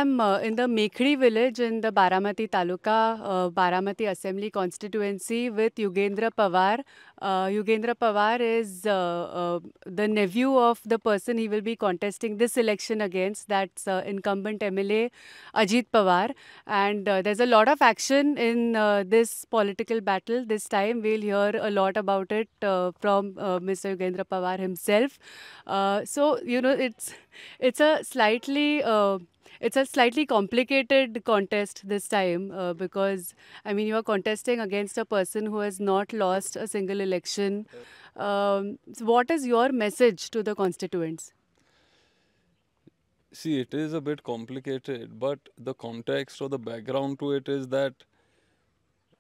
am in the Mekhri village in the Baramati Taluka, Baramati Assembly constituency with Yugendra Pawar. Yugendra Pawar is the nephew of the person he will be contesting this election against. That's incumbent MLA Ajit Pawar. And there's a lot of action in this political battle. This time we'll hear a lot about it from Mr. Yugendra Pawar himself. So, you know, it's a slightly it's a slightly complicated contest this time because I mean you are contesting against a person who has not lost a single election. So what is your message to the constituents? See, it is a bit complicated, but the context or the background to it is that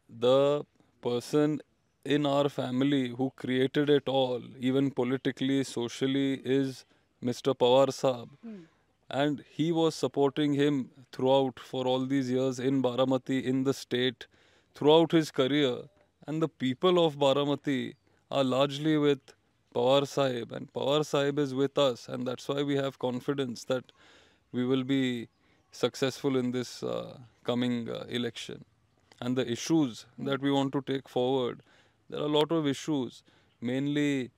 the person in our family who created it all, even politically, socially, is Mr. Pawar Saab. And he was supporting him throughout for all these years in Baramati, in the state, throughout his career. And the people of Baramati are largely with Pawar Sahib, and Pawar Sahib is with us, and that's why we have confidence that we will be successful in this coming election. And the issues that we want to take forward, there are a lot of issues. Mainly,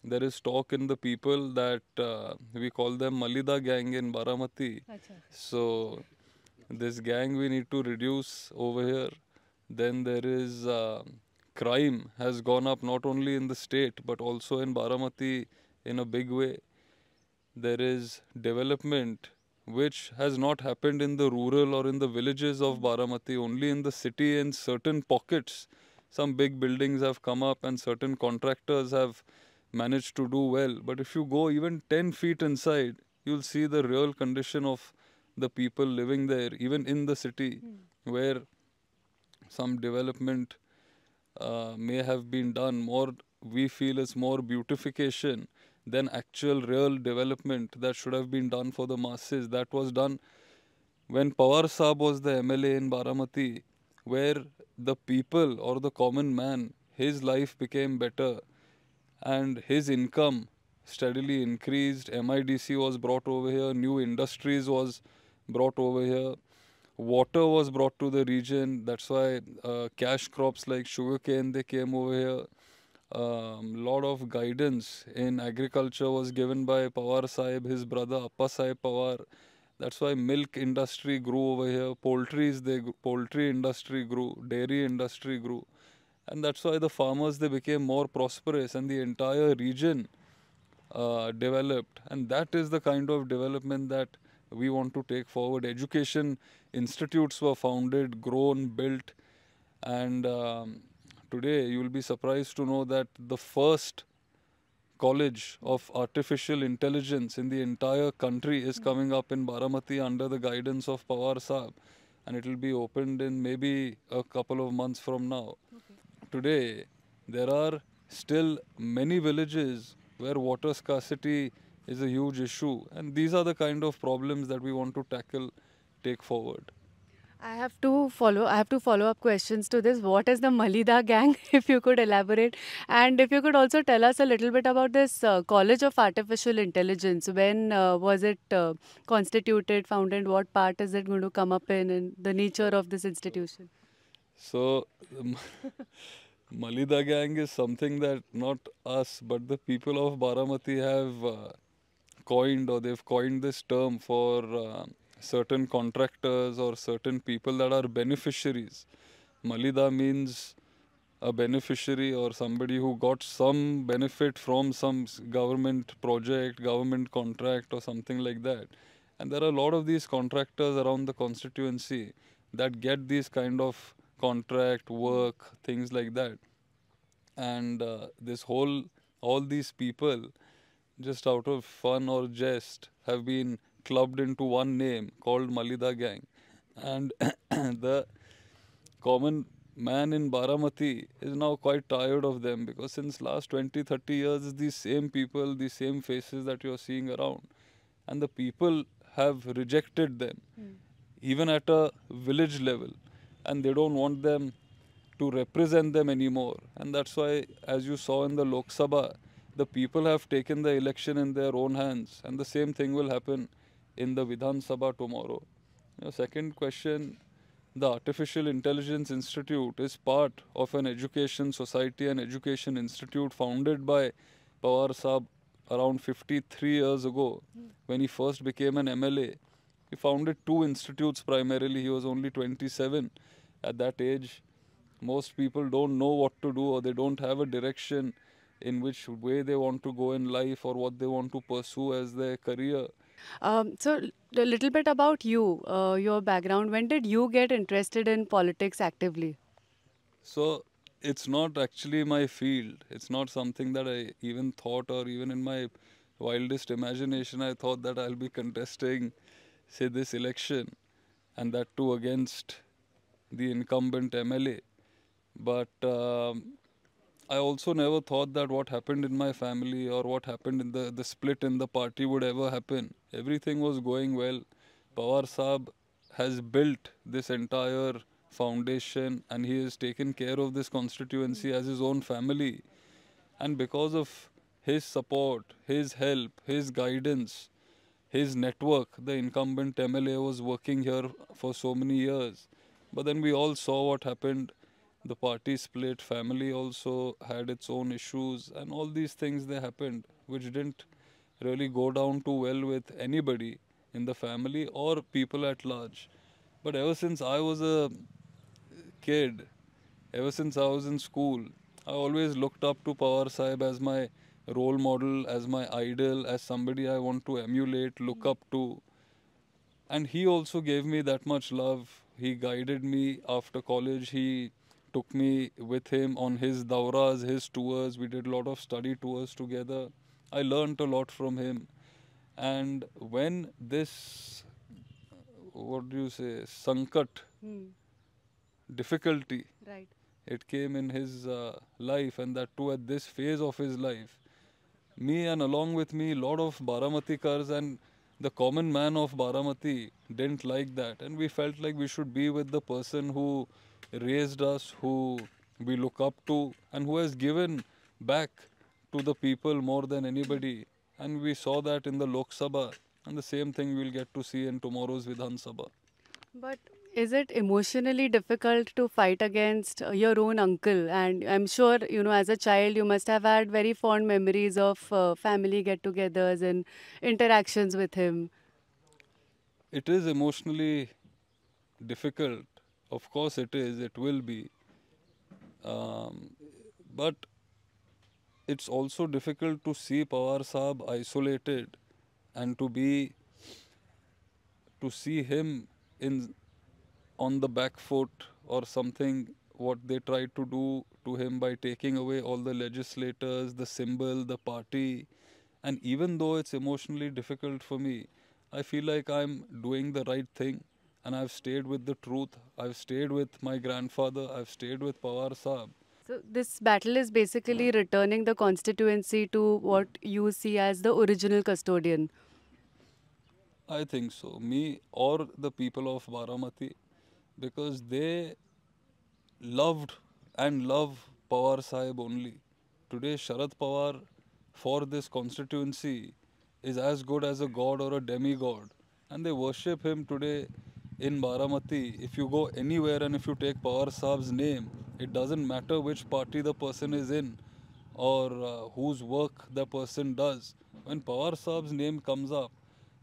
there is talk in the people that we call them Malida Gang in Baramati. So, this gang we need to reduce over here. Then there is crime has gone up not only in the state but also in Baramati in a big way. There is development which has not happened in the rural or in the villages of Baramati, only in the city in certain pockets. Some big buildings have come up and certain contractors have managed to do well. But if you go even 10 feet inside, you'll see the real condition of the people living there, even in the city, where some development may have been done. More, we feel is more beautification than actual real development that should have been done for the masses. That was done when Pawar Saab was the MLA in Baramati, where the people or the common man, his life became better and his income steadily increased. MIDC was brought over here, new industries was brought over here, water was brought to the region. That's why cash crops like sugarcane, they came over here. Lot of guidance in agriculture was given by Pawar Sahib, his brother Appa Sahib Pawar. That's why milk industry grew over here, poultry industry grew, dairy industry grew. And that's why the farmers, they became more prosperous and the entire region developed. And that is the kind of development that we want to take forward. Education institutes were founded, grown, built, and today you will be surprised to know that the first college of artificial intelligence in the entire country is coming up in Baramati under the guidance of Pawar Saab, and it will be opened in maybe a couple of months from now. Today, there are still many villages where water scarcity is a huge issue, and these are the kind of problems that we want to tackle, take forward. I have to follow up questions to this. What is the Malida Gang, if you could elaborate? And if you could also tell us a little bit about this College of Artificial Intelligence. When was it constituted, founded? What part is it going to come up in, and the nature of this institution? So, Malida Gang is something that not us, but the people of Baramati have coined, or they've coined this term for certain contractors or certain people that are beneficiaries. Malida means a beneficiary or somebody who got some benefit from some government project, government contract or something like that. And there are a lot of these contractors around the constituency that get these kind of contract work, things like that. And all these people, just out of fun or jest, have been clubbed into one name called Malida Gang. And the common man in Baramati is now quite tired of them, because since last 20, 30 years, it's these same people, these same faces that you're seeing around. And the people have rejected them, even at a village level. And they don't want them to represent them anymore. And that's why, as you saw in the Lok Sabha, the people have taken the election in their own hands. And the same thing will happen in the Vidhan Sabha tomorrow. Second question, the Artificial Intelligence Institute is part of an education society and education institute founded by Pawar Saab around 53 years ago when he first became an MLA. He founded two institutes primarily. He was only 27 at that age. Most people don't know what to do or they don't have a direction in which way they want to go in life or what they want to pursue as their career. So, a little bit about you, your background. When did you get interested in politics actively? So it's not actually my field. It's not something that I even thought, or even in my wildest imagination, I thought that I'll be contesting, say, this election, and that too against the incumbent MLA. But I also never thought that what happened in my family or what happened in the split in the party would ever happen. Everything was going well. Pawar Saab has built this entire foundation and he has taken care of this constituency as his own family. And because of his support, his help, his guidance, his network, the incumbent MLA was working here for so many years. But then we all saw what happened. The party split, family also had its own issues, and all these things they happened, which didn't really go down too well with anybody in the family or people at large. But ever since I was a kid, ever since I was in school, I always looked up to Pawar Sahib as my role model, as my idol, as somebody I want to emulate, look up to. And he also gave me that much love. He guided me after college. He took me with him on his dauras, his tours. We did a lot of study tours together. I learned a lot from him. And when this, what do you say, sankat, Hmm. difficulty, Right. it came in his life, and that too at this phase of his life, me and along with me, lot of Baramatikars and the common man of Baramati didn't like that. And we felt like we should be with the person who raised us, who we look up to, and who has given back to the people more than anybody. And we saw that in the Lok Sabha, and the same thing we'll get to see in tomorrow's Vidhan Sabha. But is it emotionally difficult to fight against your own uncle? And I'm sure, as a child, you must have had very fond memories of family get togethers and interactions with him. It is emotionally difficult. Of course, it is. It will be. Um, but it's also difficult to see Pawar Saab isolated and to see him in on the back foot or something what they tried to do to him by taking away all the legislators, the symbol, the party. And even though it's emotionally difficult for me, I feel like I'm doing the right thing and I've stayed with the truth. I've stayed with my grandfather. I've stayed with Pawar Saab. So this battle is basically returning the constituency to what you see as the original custodian. I think so. Me or the people of Baramati, because they loved and love Pawar Sahib only. Today, Sharad Pawar for this constituency is as good as a god or a demigod. And they worship him today in Baramati. If you go anywhere and if you take Pawar Sahab's name, it doesn't matter which party the person is in or whose work the person does. When Pawar Sahab's name comes up,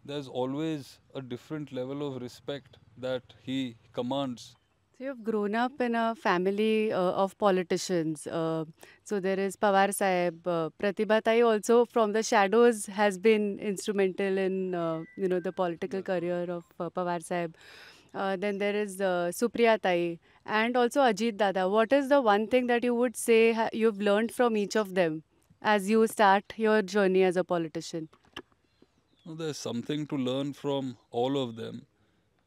there's always a different level of respect that he commands. So you've grown up in a family of politicians. So there is Pawar Sahib, Pratibha Tai also from the shadows has been instrumental in the political career of Pawar Sahib. Then there is Supriya Tai and also Ajit Dada. What is the one thing that you would say you've learned from each of them as you start your journey as a politician? Well, there's something to learn from all of them,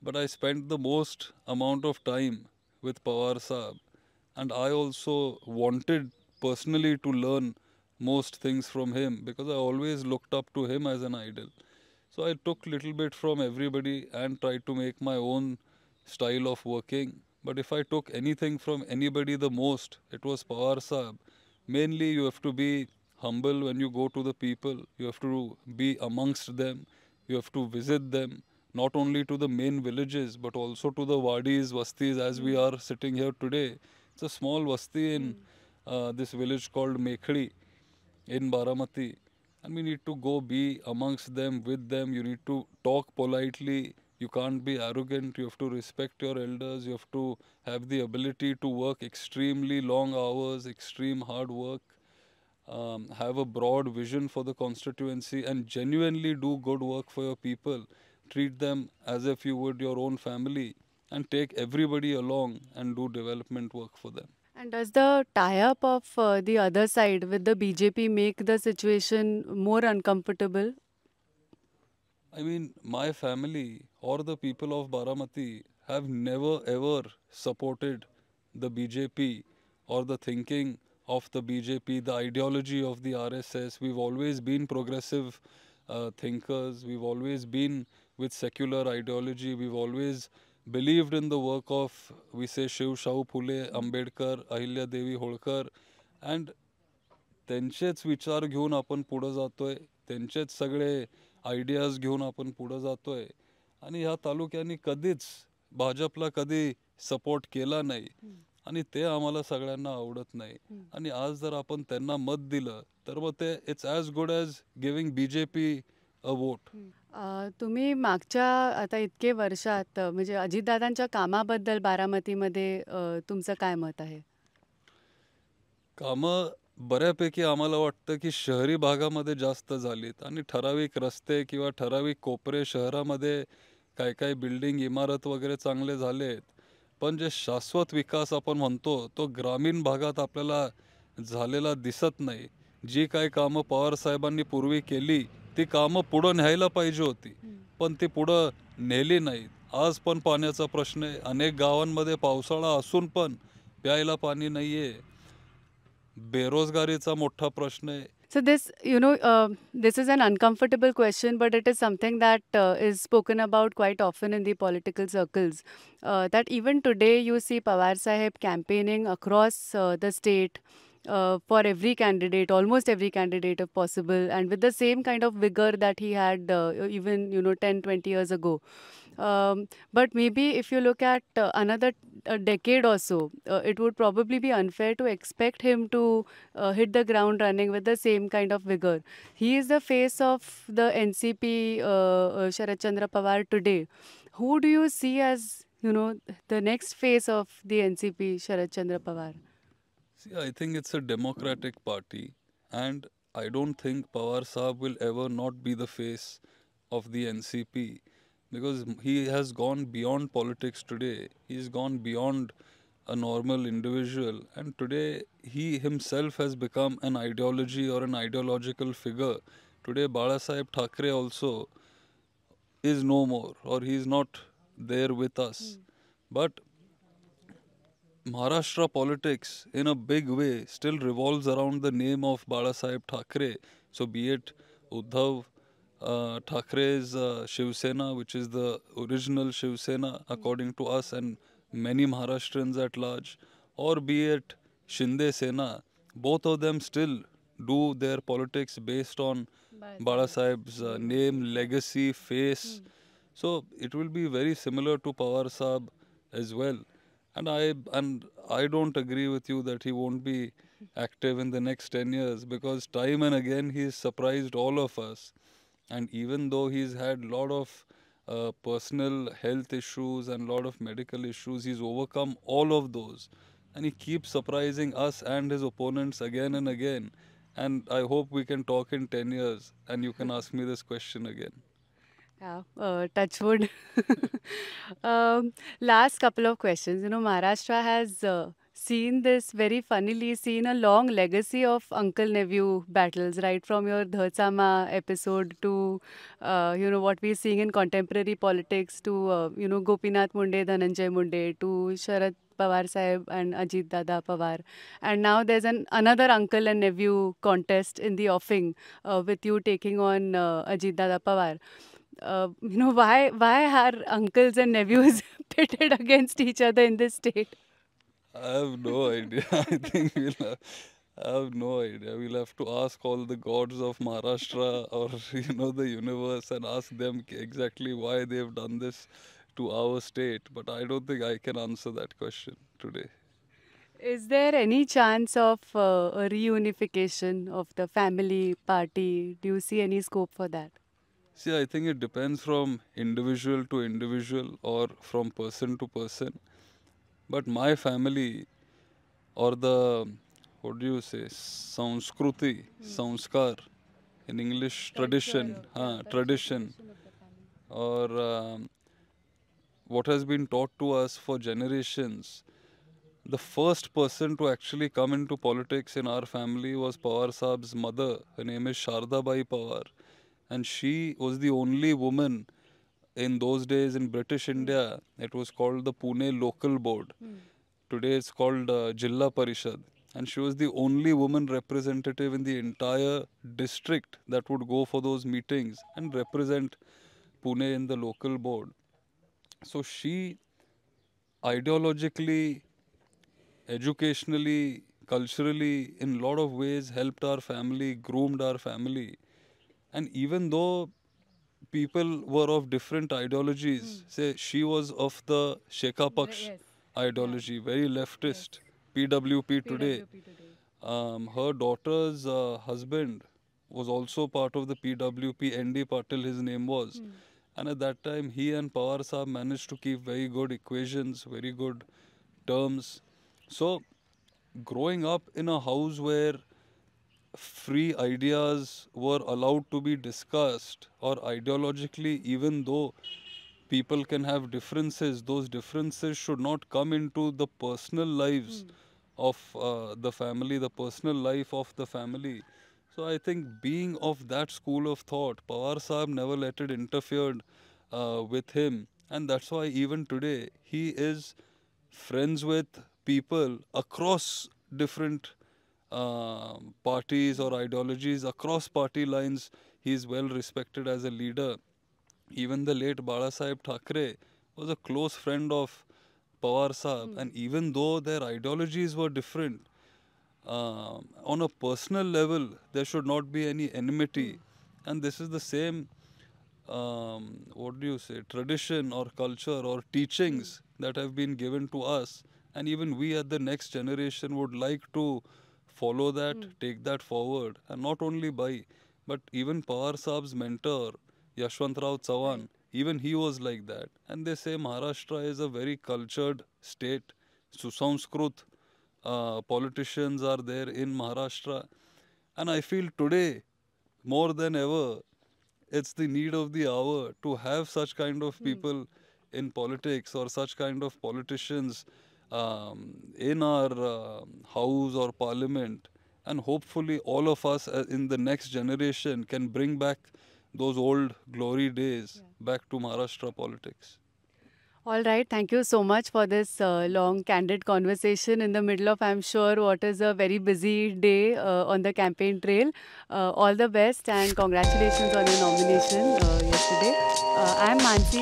but I spent the most amount of time with Pawar Saab, and I also wanted personally to learn most things from him because I always looked up to him as an idol. So I took little bit from everybody and tried to make my own style of working. But if I took anything from anybody the most, it was Pawar Saab. Mainly, you have to be humble when you go to the people. You have to be amongst them. You have to visit them, not only to the main villages but also to the wadis, vastis, as we are sitting here today. It's a small vasti in this village called Mekhli in Baramati. And we need to go be amongst them, with them. You need to talk politely. You can't be arrogant. You have to respect your elders. You have to have the ability to work extremely long hours, extreme hard work, have a broad vision for the constituency, and genuinely do good work for your people. Treat them as if you would your own family, and take everybody along and do development work for them. And does the tie-up of the other side with the BJP make the situation more uncomfortable? I mean, my family or the people of Baramati have never ever supported the BJP or the thinking of the BJP, the ideology of the RSS. We've always been progressive thinkers. We've always been with secular ideology. We've always believed in the work of, we say, Shiv Shahu Phule, Ambedkar, Ahilya Devi Holkar, and त्यांचेच विचार घेऊन आपण पुढे जातोय, त्यांचेच सगळे ideas घेऊन आपण पुढे जातोय. आणि ह्या तालुक्यांनी कधीच भाजपला कधी सपोर्ट केला नाही, आणि ते आम्हाला सगळ्यांना आवडत नाही. आणि आज जर आपण त्यांना मत दिलं तर मग ते it's as good as giving BJP a vote. तुम्ही मागच्या आता इतके वर्षात म्हणजे अजितदादांच्या कामाबद्दल बारामतीमध्ये तुमचं काय मत आहे? कामं बऱ्यापैकी आम्हाला वाटतं की शहरी भागामध्ये जास्त झालीत, आणि ठराविक रस्ते किंवा ठराविक कोपरे शहरामध्ये काय काय बिल्डिंग, इमारत वगैरे चांगले झालेत. पण जे शाश्वत विकास आपण म्हणतो तो ग्रामीण भागात आपल्याला झालेला दिसत नाही. जी काय कामं पवार साहेबांनी पूर्वी केली ती कामं पुढं न्यायला पाहिजे होती, पण ती पुढं नेली नाहीत. आज पण पाण्याचा प्रश्न आहे. अनेक गावांमध्ये पावसाळा असून पण प्यायला पाणी नाही आहे. बेरोजगारीचा मोठा प्रश्न आहे. So this, this is an uncomfortable question, but it is something that is spoken about quite often in the political circles. That even today you see Pawar Sahib campaigning across the state for every candidate, almost every candidate if possible, and with the same kind of vigor that he had even 10, 20 years ago. But maybe if you look at another decade or so, it would probably be unfair to expect him to hit the ground running with the same kind of vigor. He is the face of the NCP, Sharad Chandra Pawar today. Who do you see as, the next face of the NCP, Sharad Chandra Pawar? See, I think it's a democratic party, and I don't think Pawar Saab will ever not be the face of the NCP, because he has gone beyond politics today. He's gone beyond a normal individual, and today he himself has become an ideology or an ideological figure. Today Bala Sahib Thackeray also is no more, or he is not there with us. But Maharashtra politics in a big way still revolves around the name of Bala Sahib Thackeray. So be it Uddhav Thackeray's Shiv Sena, which is the original Shiv Sena according to us and many Maharashtrians at large, or be it Shinde Sena, both of them still do their politics based on Bala Sahib's name, legacy, face. So it will be very similar to Pawar Saab as well. And I don't agree with you that he won't be active in the next 10 years, because time and again he's surprised all of us. And even though he's had a lot of personal health issues and a lot of medical issues, he's overcome all of those. And he keeps surprising us and his opponents again and again. And I hope we can talk in 10 years and you can ask me this question again. Yeah, touch wood. Last couple of questions. Maharashtra has seen a long legacy of uncle-nephew battles, right from your Dhachama episode to, what we're seeing in contemporary politics to, Gopinath Munde, Dhananjay Munde, to Sharad Pawar Sahib and Ajit Dada Pawar. And now there's another uncle and nephew contest in the offing with you taking on Ajit Dada Pawar. Why are uncles and nephews pitted against each other in this state? I have no idea. I think I have no idea. We'll have to ask all the gods of Maharashtra or the universe and ask them exactly why they've done this to our state. But I don't think I can answer that question today. Is there any chance of a reunification of the family party? Do you see any scope for that? See, I think it depends from individual to individual or from person to person. But my family or the, what do you say, Sanskruti, Sanskar, in English, tradition, tradition, or what has been taught to us for generations. The first person to actually come into politics in our family was Pawar Saab's mother. Her name is Sharda Pawar. And she was the only woman in those days in British India. It was called the Pune Local Board. Today it's called Jilla Parishad. And she was the only woman representative in the entire district that would go for those meetings and represent Pune in the local board. So she ideologically, educationally, culturally, in a lot of ways helped our family, groomed our family. And even though people were of different ideologies, say she was of the Sheka Paksh Yes. Yeah. ideology, very Yes. leftist, PWP today. PWP today. Her daughter's husband was also part of the PWP, ND Patil his name was. And at that time, he and Pawar Saab managed to keep very good equations, very good terms. So, growing up in a house where free ideas were allowed to be discussed, or ideologically, even though people can have differences, those differences should not come into the personal lives of the family, the personal life of the family. So I think being of that school of thought, Pawar Saab never let it interfere with him. And that's why even today he is friends with people across different parties or ideologies, across party lines. He is well respected as a leader. Even the late Bala Sahib Thackeray was a close friend of Pawar Saab, and even though their ideologies were different, on a personal level, there should not be any enmity. And this is the same, what do you say, tradition or culture or teachings that have been given to us. And even we at the next generation would like to follow that, take that forward. And not only but even Pawar Saab's mentor, Yashwant Rao Chavan, even he was like that. And they say Maharashtra is a very cultured state. Susamskrut politicians are there in Maharashtra. And I feel today, more than ever, it's the need of the hour to have such kind of people in politics or such kind of politicians in our house or parliament. And hopefully, all of us in the next generation can bring back those old glory days back to Maharashtra politics. All right. Thank you so much for this long, candid conversation in the middle of, I'm sure, what is a very busy day on the campaign trail. All the best and congratulations on your nomination yesterday. I'm Mansi.